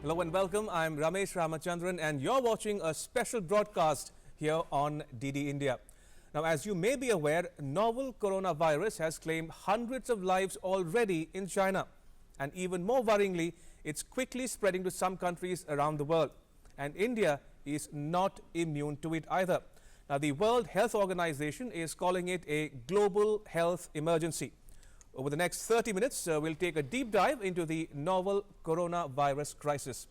Hello and welcome. I'm Ramesh Ramachandran and you're watching a special broadcast here on DD India. Now, as you may be aware, novel coronavirus has claimed hundreds of lives already in China. And even more worryingly, it's quickly spreading to some countries around the world. And India is not immune to it either. Now, the World Health Organization is calling it a global health emergency. Over the next 30 minutes, we'll take a deep dive into the novel coronavirus crisis.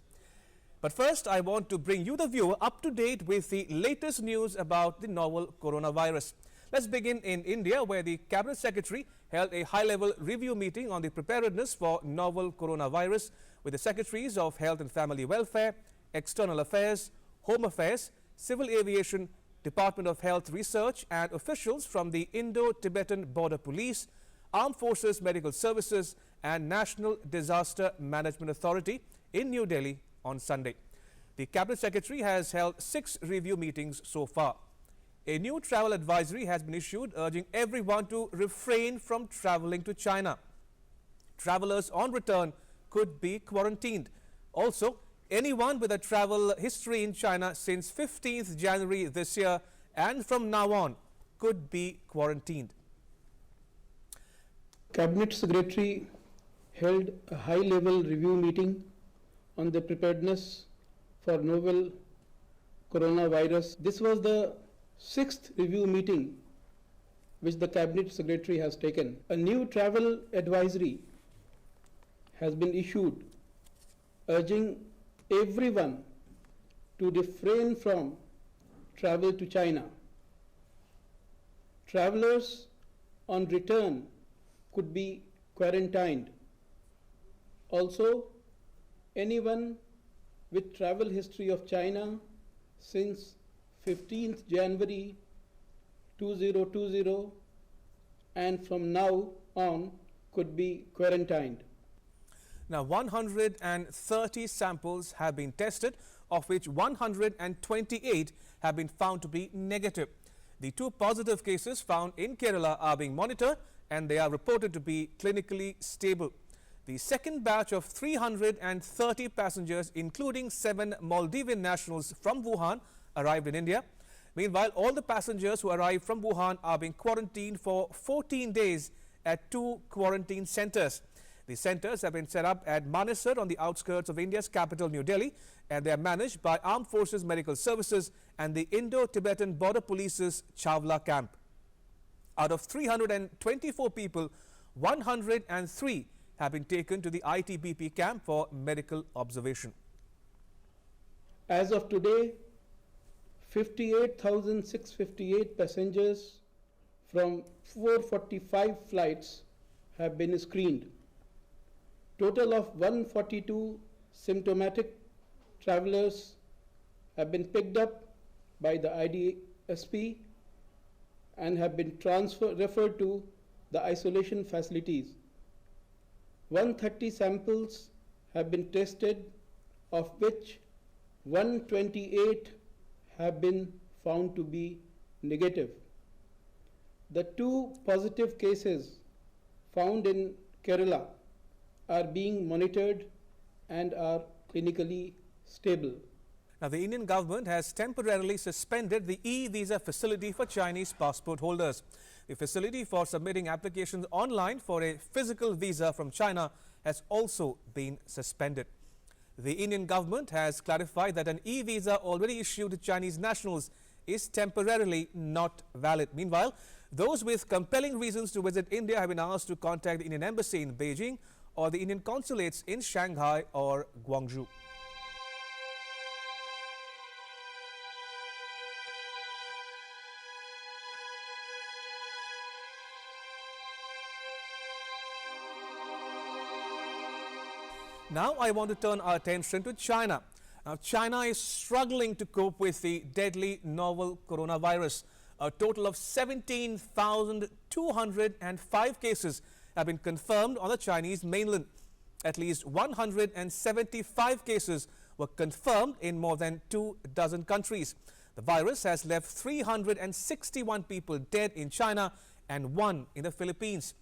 But first, I want to bring you, the viewer, up to date with the latest news about the novel coronavirus. Let's begin in India, where the Cabinet Secretary held a high-level review meeting on the preparedness for novel coronavirus with the Secretaries of Health and Family Welfare, External Affairs, Home Affairs, Civil Aviation, Department of Health Research and officials from the Indo-Tibetan Border Police, Armed Forces Medical Services and National Disaster Management Authority in New Delhi on Sunday. The Cabinet Secretary has held 6 review meetings so far. A new travel advisory has been issued urging everyone to refrain from traveling to China. Travelers on return could be quarantined. Also, anyone with a travel history in China since 15th January this year and from now on could be quarantined. Cabinet Secretary held a high-level review meeting on the preparedness for novel coronavirus. This was the 6th review meeting which the Cabinet Secretary has taken. A new travel advisory has been issued urging everyone to refrain from travel to China. Travelers on return could be quarantined. Also, anyone with travel history of China since 15th January 2020 and from now on could be quarantined. Now, 130 samples have been tested, of which 128 have been found to be negative. The 2 positive cases found in Kerala are being monitored and they are reported to be clinically stable. The second batch of 330 passengers, including 7 Maldivian nationals from Wuhan, arrived in India. Meanwhile, all the passengers who arrived from Wuhan are being quarantined for 14 days at 2 quarantine centers. The centers have been set up at Manesar on the outskirts of India's capital, New Delhi, and they are managed by Armed Forces Medical Services and the Indo-Tibetan Border Police's Chawla camp. Out of 324 people, 103 have been taken to the ITBP camp for medical observation. As of today, 58,658 passengers from 445 flights have been screened. Total of 142 symptomatic travelers have been picked up by the IDSP and have been referred to the isolation facilities. 130 samples have been tested, of which 128 have been found to be negative. The 2 positive cases found in Kerala are being monitored and are clinically stable. Now, the Indian government has temporarily suspended the e-visa facility for Chinese passport holders. The facility for submitting applications online for a physical visa from China has also been suspended. The Indian government has clarified that an e-visa already issued to Chinese nationals is temporarily not valid. Meanwhile, those with compelling reasons to visit India have been asked to contact the Indian Embassy in Beijing or the Indian consulates in Shanghai or Guangzhou. Now I want to turn our attention to China. Now, China is struggling to cope with the deadly novel coronavirus. A total of 17,205 cases have been confirmed on the Chinese mainland. At least 175 cases were confirmed in more than 24 countries. The virus has left 361 people dead in China and 1 in the Philippines.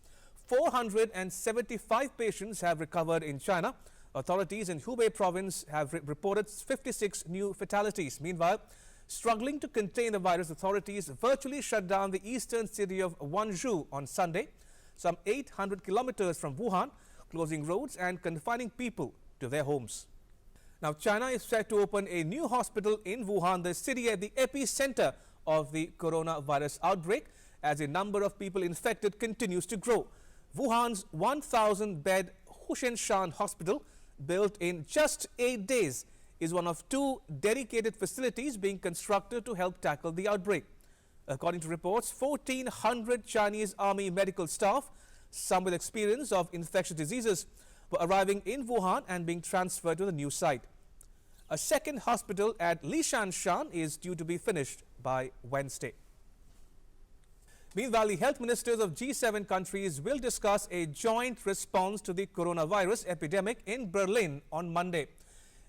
475 patients have recovered in China, Authorities in Hubei province have reported 56 new fatalities. Meanwhile, struggling to contain the virus, authorities virtually shut down the eastern city of Wanzhou on Sunday, some 800 kilometers from Wuhan, closing roads and confining people to their homes. Now, China is set to open a new hospital in Wuhan, the city at the epicenter of the coronavirus outbreak, as the number of people infected continues to grow. Wuhan's 1,000-bed Hushenshan hospital, built in just 8 days, is one of 2 dedicated facilities being constructed to help tackle the outbreak. According to reports, 1,400 Chinese army medical staff, some with experience of infectious diseases, were arriving in Wuhan and being transferred to the new site. A second hospital at Lishanshan is due to be finished by Wednesday. Meanwhile, the health ministers of G7 countries will discuss a joint response to the coronavirus epidemic in Berlin on Monday.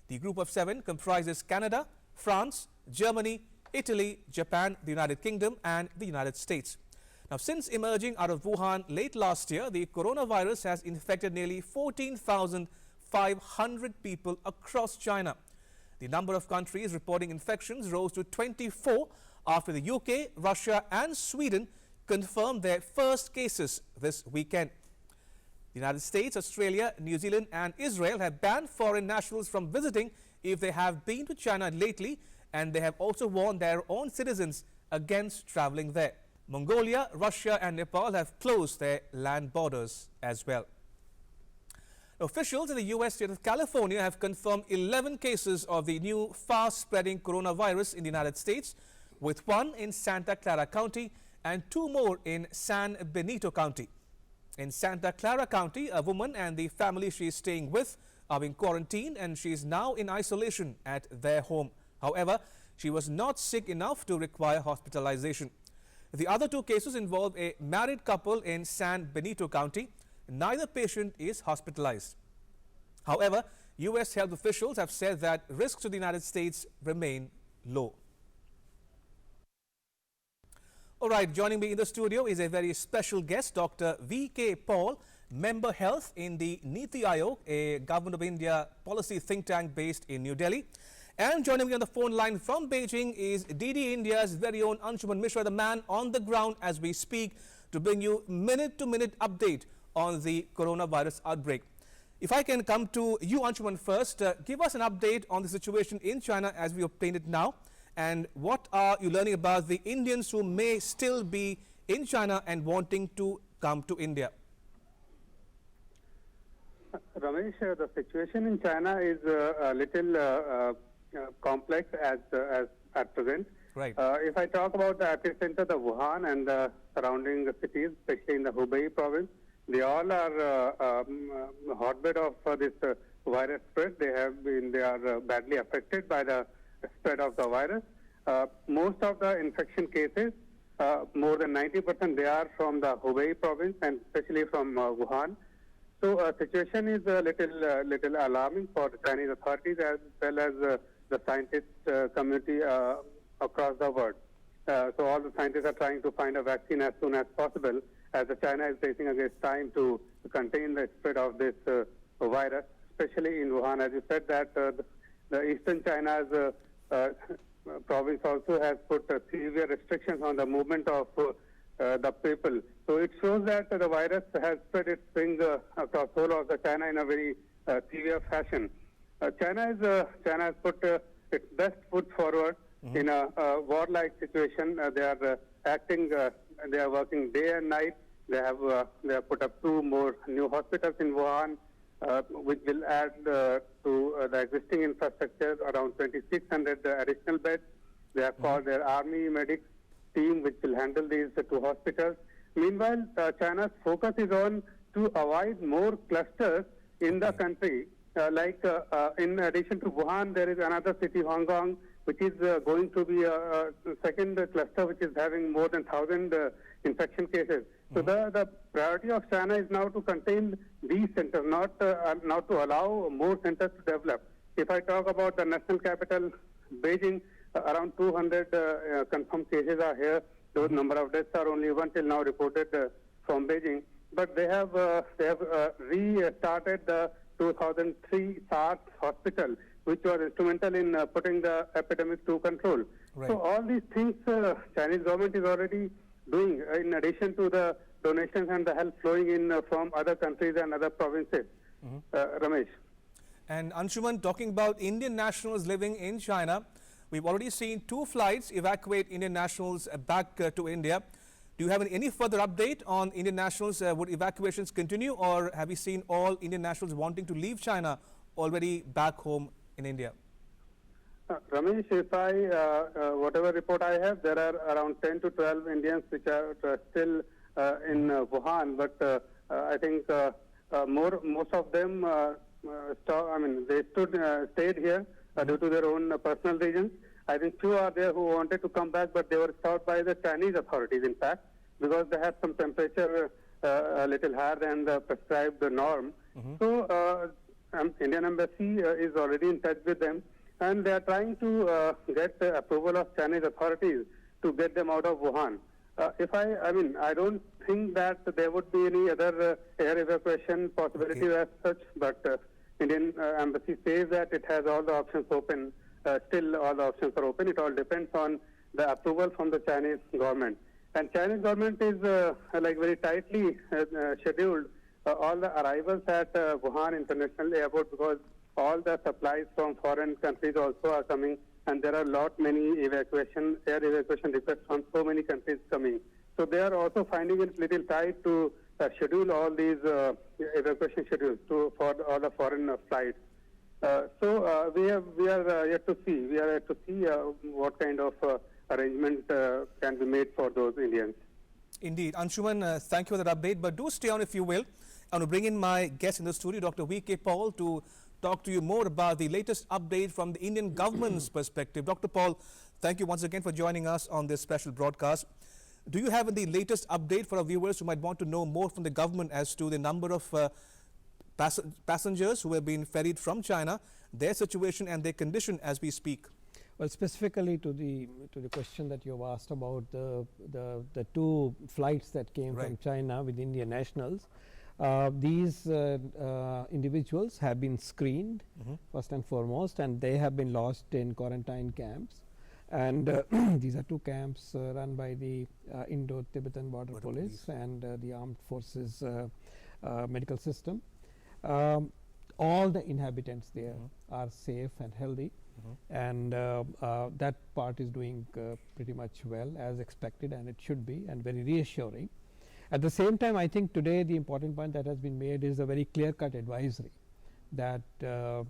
The group of 7 comprises Canada, France, Germany, Italy, Japan, the United Kingdom and the United States. Now, since emerging out of Wuhan late last year, the coronavirus has infected nearly 14,500 people across China. The number of countries reporting infections rose to 24 after the UK, Russia and Sweden confirmed their first cases this weekend. The United States, Australia, New Zealand and Israel have banned foreign nationals from visiting if they have been to China lately, and they have also warned their own citizens against traveling there. Mongolia, Russia and Nepal have closed their land borders as well. Officials in the U.S. state of California have confirmed 11 cases of the new fast-spreading coronavirus in the United States, with 1 in Santa Clara County and 2 more in San Benito County. In Santa Clara County, a woman and the family she is staying with are being quarantined, and she is now in isolation at their home. However, she was not sick enough to require hospitalization. The other 2 cases involve a married couple in San Benito County. Neither patient is hospitalized. However, U.S. health officials have said that risks to the United States remain low. All right, joining me in the studio is a very special guest, Dr. V.K. Paul, Member Health in the Niti Aayog, a Government of India policy think tank based in New Delhi. And joining me on the phone line from Beijing is DD India's very own Anshuman Mishra, the man on the ground as we speak, to bring you minute-to-minute update on the coronavirus outbreak. If I can come to you, Anshuman, first, give us an update on the situation in China as we obtain it now. And what are you learning about the Indians who may still be in China and wanting to come to India? Ramesh, the situation in China is a little complex at present. Right. If I talk about the epicenter, the Wuhan and the surrounding cities, especially in the Hubei province, they all are hotbed of this virus spread. They are badly affected by the spread of the virus. Most of the infection cases, more than 90%, they are from the Hubei province and especially from Wuhan. So situation is a little alarming for the Chinese authorities as well as the scientist community across the world. So all the scientists are trying to find a vaccine as soon as possible, as China is facing against time to contain the spread of this virus, especially in Wuhan. As you said that the eastern China's province also has put severe restrictions on the movement of the people. So it shows that the virus has spread its wings across whole of the China in a very severe fashion. China has put its best foot forward in a war-like situation. They are acting. They are working day and night. They have put up 2 more new hospitals in Wuhan, which will add to the existing infrastructure around 2,600 additional beds. They have called their army medics team, which will handle these 2 hospitals. Meanwhile, China's focus is on to avoid more clusters in the country. In addition to Wuhan, there is another city, Hong Kong, which is going to be a second cluster, which is having more than 1,000 infection cases. So the priority of China is now to contain these centers, not to allow more centers to develop. If I talk about the national capital, Beijing, around 200 confirmed cases are here. Those number of deaths are only 1 till now reported from Beijing. But they have restarted the 2003 SARS hospital, which was instrumental in putting the epidemic to control. Right. So all these things Chinese government is already doing in addition to the donations and the help flowing in from other countries and other provinces. Ramesh. And Anshuman, talking about Indian nationals living in China, we've already seen 2 flights evacuate Indian nationals back to India. Do you have any further update on Indian nationals? Would evacuations continue, or have you seen all Indian nationals wanting to leave China already back home in India? Ramesh, if whatever report I have, there are around 10 to 12 Indians which are still in Wuhan, but I think most of them they stayed here due to their own personal reasons. I think few are there who wanted to come back, but they were stopped by the Chinese authorities, in fact, because they had some temperature a little higher than the prescribed norm. So Indian embassy is already in touch with them, and they are trying to get the approval of Chinese authorities to get them out of Wuhan. I don't think that there would be any other air evacuation possibility as such, but Indian embassy says that it has all the options open. Still, all the options are open. It all depends on the approval from the Chinese government. And Chinese government is very tightly scheduled all the arrivals at Wuhan International Airport, because all the supplies from foreign countries also are coming, and there are many air evacuation requests from so many countries coming. So they are also finding it little tight to schedule all these evacuation schedules for all the foreign flights. So we are yet to see. We are yet to see what kind of arrangement can be made for those Indians. Indeed. Anshuman, thank you for that update. But do stay on if you will. I want to bring in my guest in the studio, Dr. V.K. Paul, to talk to you more about the latest update from the Indian government's perspective. Dr. Paul, thank you once again for joining us on this special broadcast. Do you have the latest update for our viewers who might want to know more from the government as to the number of passengers who have been ferried from China, their situation and their condition as we speak? Well, specifically to the question that you have asked about the 2 flights that came from China with Indian nationals, these individuals have been screened first and foremost, and they have been lodged in quarantine camps. And these are 2 camps run by the Indo-Tibetan Border Police and the Armed Forces medical system. All the inhabitants there are safe and healthy, and that part is doing pretty much well as expected, and it should be, and very reassuring. At the same time, I think today the important point that has been made is a very clear-cut advisory that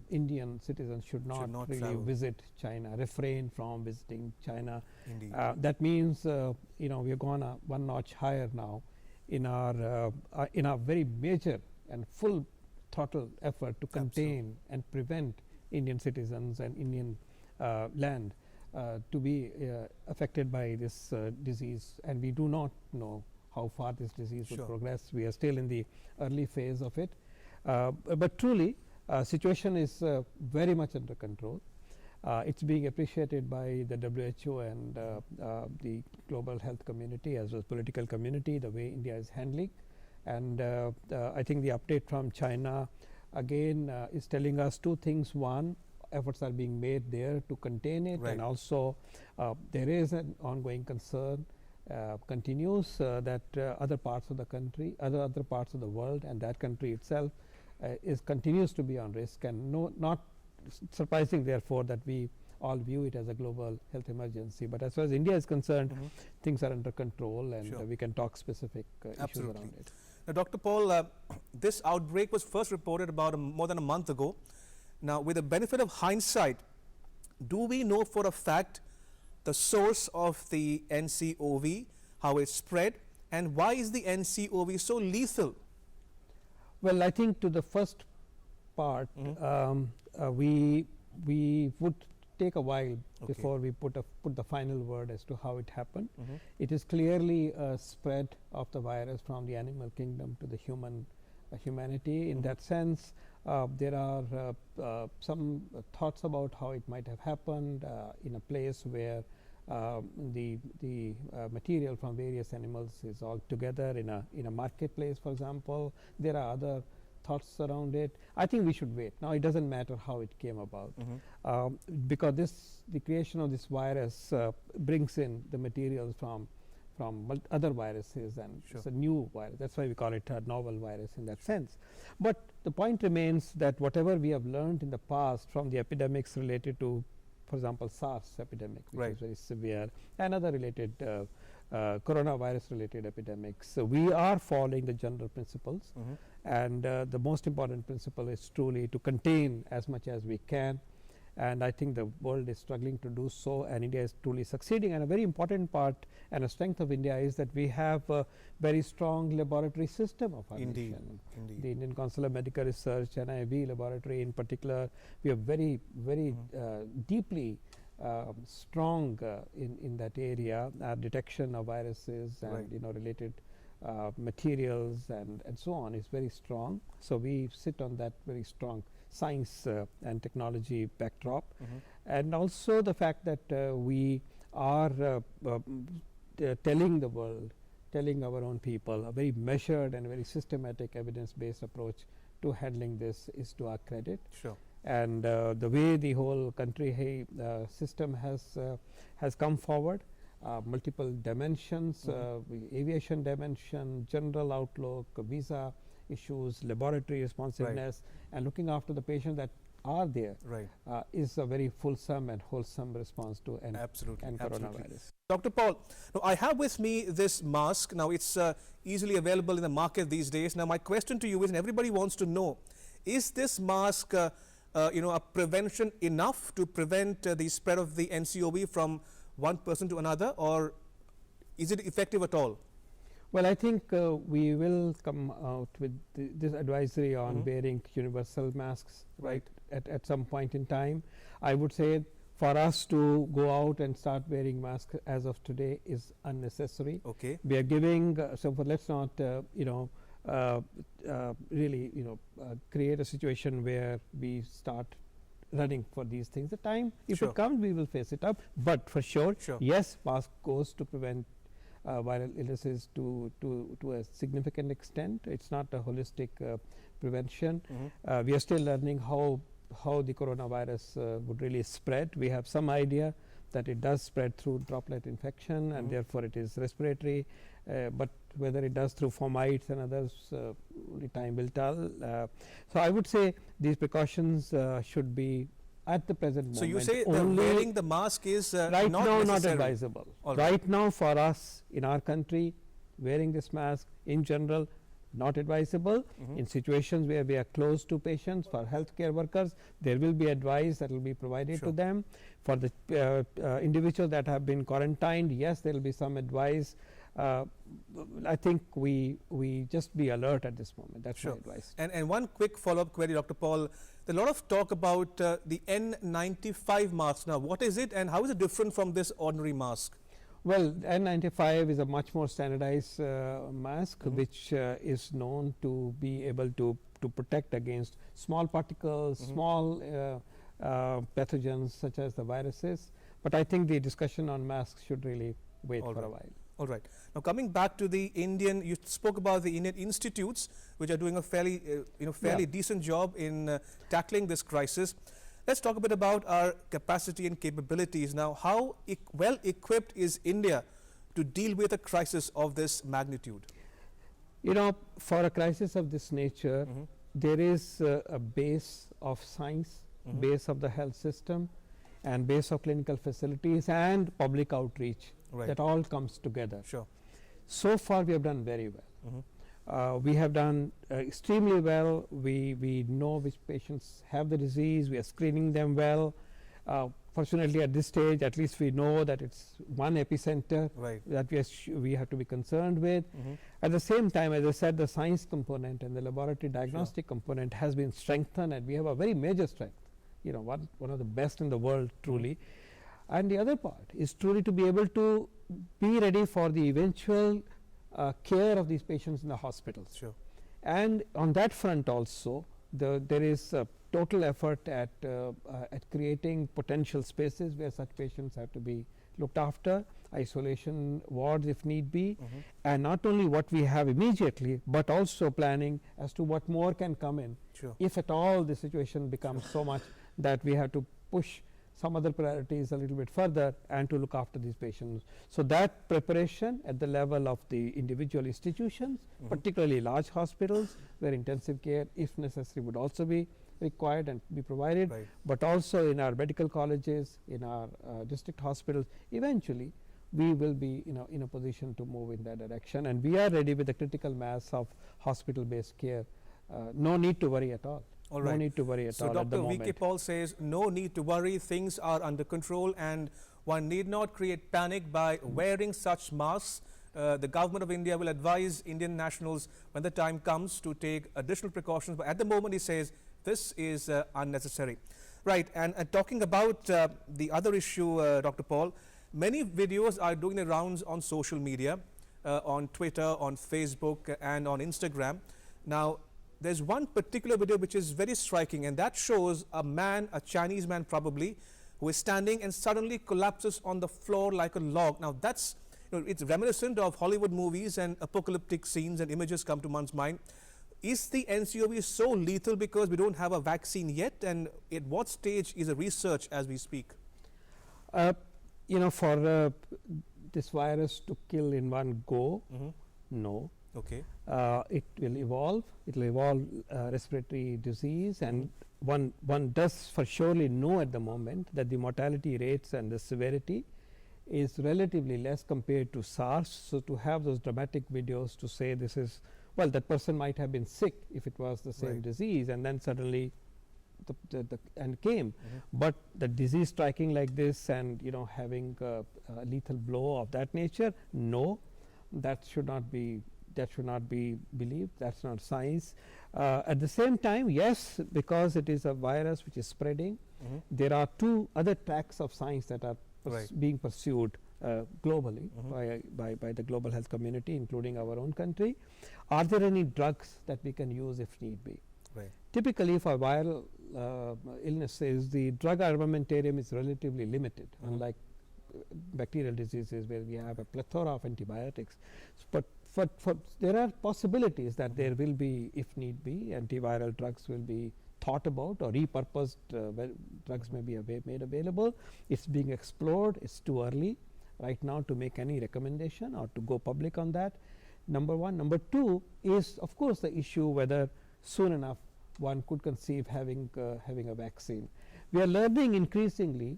Indian citizens should not really travel. visit China, refrain from visiting China. Indeed. That means we have gone one notch higher now in our very major and full throttle effort to contain and prevent Indian citizens and Indian land to be affected by this disease. And we do not know how far this disease will progress. We are still in the early phase of it. But truly, situation is very much under control. It's being appreciated by the WHO and the global health community as well as political community, the way India is handling. And I think the update from China again is telling us 2 things. One, efforts are being made there to contain it, and also there is an ongoing concern continues that other parts of the country, other parts of the world, and that country itself continues to be on risk, and not surprising therefore that we all view it as a global health emergency. But as far as India is concerned, things are under control, and we can talk specific issues around it. Now, Dr. Paul, this outbreak was first reported about more than a month ago. Now, with the benefit of hindsight, do we know for a fact the source of the NCOV, how it spread, and why is the NCOV so lethal? Well, I think to the first part, we would take a while before we put the final word as to how it happened. It is clearly a spread of the virus from the animal kingdom to the humanity. In that sense, there are some thoughts about how it might have happened in a place where the material from various animals is all together in a marketplace, for example. There are other thoughts around it. I think we should wait. Now, it doesn't matter how it came about, because the creation of this virus brings in the materials from other viruses, and it's a new virus. That's why we call it a novel virus in that sense. But the point remains that whatever we have learned in the past from the epidemics related to, for example, SARS epidemic, which is very severe, and other related coronavirus related epidemics. So we are following the general principles, and the most important principle is truly to contain as much as we can. And I think the world is struggling to do so, and India is truly succeeding. And a very important part and a strength of India is that we have a very strong laboratory system of our nation. The Indian Council of Medical Research, NIV laboratory in particular, we are very, very deeply strong in that area. Detection of viruses and related materials and so on is very strong. So we sit on that very strong science and technology backdrop, and also the fact that we are telling the world, telling our own people, a very measured and very systematic evidence-based approach to handling this is to our credit. And the way the whole country system has come forward, multiple dimensions, aviation dimension, general outlook, visa issues, laboratory responsiveness, and looking after the patients that are there, is a very fulsome and wholesome response to an coronavirus. Dr. Paul, now I have with me this mask. Now it's easily available in the market these days. Now my question to you is, and everybody wants to know, is this mask a prevention enough to prevent the spread of the NCOV from one person to another, or is it effective at all? Well, I think we will come out with this advisory on wearing universal masks at some point in time. I would say for us to go out and start wearing masks as of today is unnecessary. We are giving let's not really create a situation where we start running for these things. The time, if it comes, we will face it up. But for sure, yes, mask goes to prevent viral illnesses to a significant extent. It's not a holistic prevention. We are still learning how the coronavirus would really spread. We have some idea that it does spread through droplet infection, and therefore it is respiratory, but whether it does through fomites and others, only time will tell. So I would say these precautions should be at the present moment. So you say wearing the mask is right not now necessary. Not advisable. Right now for us in our country, wearing this mask in general not advisable. In situations where we are close to patients, for healthcare workers, there will be advice that will be provided to them. For the individuals that have been quarantined, yes, there will be some advice. I think we just be alert at this moment. That's my advice. And one quick follow-up query, Dr. Paul. There's a lot of talk about the N95 mask. Now, what is it, and how is it different from this ordinary mask? Well, N95 is a much more standardized mask, which is known to be able to protect against small particles, small pathogens such as the viruses. But I think the discussion on masks should really wait for a while. All right. Now, coming back to the Indian, you spoke about the Indian institutes, which are doing a fairly decent job in tackling this crisis. Let's talk a bit about our capacity and capabilities. Now, how well equipped is India to deal with a crisis of this magnitude? For a crisis of this nature, there is a base of science, base of the health system, and base of clinical facilities and public outreach. That all comes together. So far, we have done very well. We have done extremely well. We know which patients have the disease. We are screening them well. Fortunately, at this stage, at least we know that it's one epicenter that we have to be concerned with. At the same time, as I said, the science component and the laboratory diagnostic component has been strengthened, and we have a very major strength. One of the best in the world, truly. And the other part is truly to be able to be ready for the eventual care of these patients in the hospitals. And on that front also, there is a total effort at creating potential spaces where such patients have to be looked after, isolation wards if need be, and not only what we have immediately, but also planning as to what more can come in Sure. if at all the situation becomes so much that we have to push some other priorities a little bit further and to look after these patients. So that preparation at the level of the individual institutions, particularly large hospitals where intensive care if necessary would also be required and be provided, Right. but also in our medical colleges, in our district hospitals, eventually we will be in a position to move in that direction, and we are ready with the critical mass of hospital based care. No need to worry at all. All No right. need to worry at So all at the Dr. moment. V.K. Paul says no need to worry, things are under control and one need not create panic by wearing such masks. The government of India will advise Indian nationals when the time comes to take additional precautions, but at the moment he says this is unnecessary. Right, and talking about the other issue, Dr. Paul, many videos are doing the rounds on social media, on Twitter, on Facebook and on Instagram. Now, there's one particular video which is very striking, and that shows a man, a Chinese man probably, who is standing and suddenly collapses on the floor like a log. Now that's, it's reminiscent of Hollywood movies and apocalyptic scenes and images come to one's mind. Is the NCOV so lethal because we don't have a vaccine yet, and at what stage is the research as we speak? For this virus to kill in one go, no. Okay. It will evolve. It will evolve respiratory disease, and one does for surely know at the moment that the mortality rates and the severity is relatively less compared to SARS. So to have those dramatic videos to say this is, well, that person might have been sick if it was the same Right. disease, and then suddenly the end came. But the disease striking like this and having a lethal blow of that nature, no, that should not be believed. That's not science. At the same time, yes, because it is a virus which is spreading, there are two other tracks of science that are Right. being pursued globally by the global health community, including our own country. Are there any drugs that we can use if need be? Right. Typically for viral illnesses, the drug armamentarium is relatively limited, unlike bacterial diseases where we have a plethora of antibiotics. But there are possibilities that there will be, if need be, antiviral drugs will be thought about, or repurposed drugs may be made available. It's being explored. It's too early right now to make any recommendation or to go public on that. Number one. Number two is, of course, the issue whether soon enough one could conceive having a vaccine. We are learning increasingly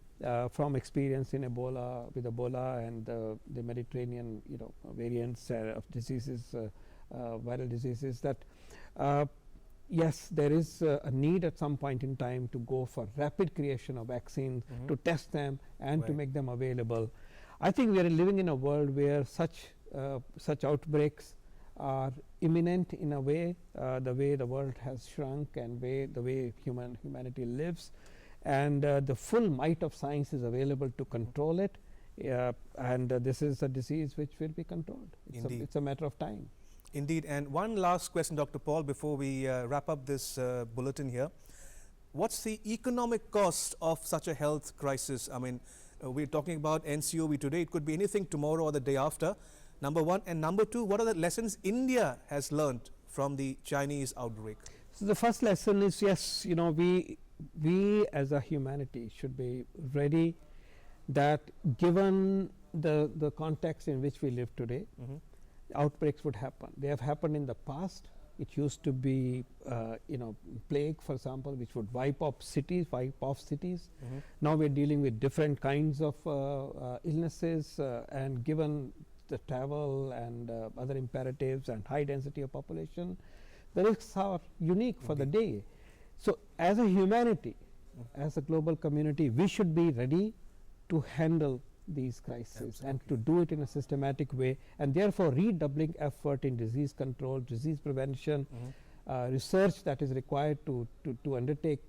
from experience in with Ebola and the Mediterranean, variants of diseases, viral diseases, that yes, there is a need at some point in time to go for rapid creation of vaccines, to test them and to Right. make them available. I think we are living in a world where such outbreaks are imminent in a way, the way the world has shrunk and the way humanity lives, and the full might of science is available to control it, and this is a disease which will be controlled. Indeed. It's a matter of time. Indeed. And one last question, Dr. Paul, before we wrap up this bulletin here. What's the economic cost of such a health crisis? I mean, we're talking about NCOV today. It could be anything tomorrow or the day after. Number one. And number two, what are the lessons India has learned from the Chinese outbreak? So the first lesson is, yes, we as a humanity should be ready that given the context in which we live today, outbreaks would happen. They have happened in the past. It used to be, plague, for example, which would wipe off cities. Now we're dealing with different kinds of illnesses, and given the travel and other imperatives and high density of population, the risks are unique for the day. So as a humanity, as a global community, we should be ready to handle these crises and to do it in a systematic way, and therefore redoubling effort in disease control, disease prevention, research that is required to undertake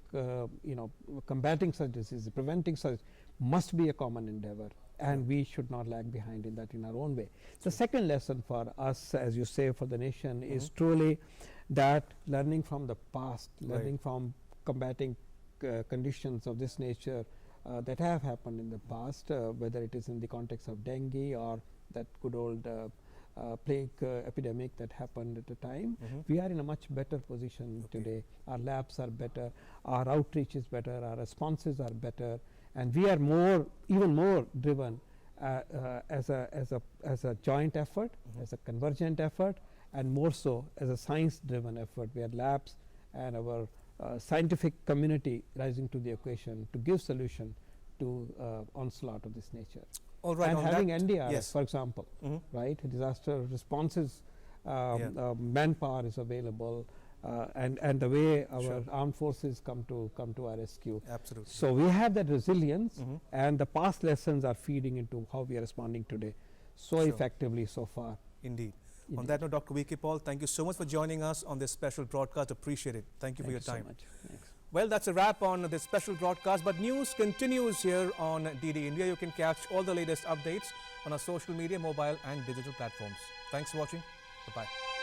combating such diseases, preventing such, must be a common endeavor, and we should not lag behind in that in our own way. The second lesson for us, as you say, for the nation, is truly that learning from the past, learning from combating conditions of this nature that have happened in the past, whether it is in the context of dengue or that good old plague epidemic that happened at the time. We are in a much better position today. Our labs are better, our outreach is better, our responses are better, and we are even more driven as a joint effort, as a convergent effort, and more so as a science-driven effort, where labs and our scientific community rising to the occasion to give solution to onslaught of this nature. All right, and on having that, NDRF, yes. for example, right, disaster responses, manpower is available, and the way our armed forces come to our rescue. Absolutely. So we have that resilience, and the past lessons are feeding into how we are responding today so effectively so far. Indeed. On that note, Dr. V.K. Paul, thank you so much for joining us on this special broadcast. Appreciate it. Thank you for your time. So much. Thanks. Well, that's a wrap on this special broadcast, but news continues here on DD India. You can catch all the latest updates on our social media, mobile and digital platforms. Thanks for watching. Bye-bye.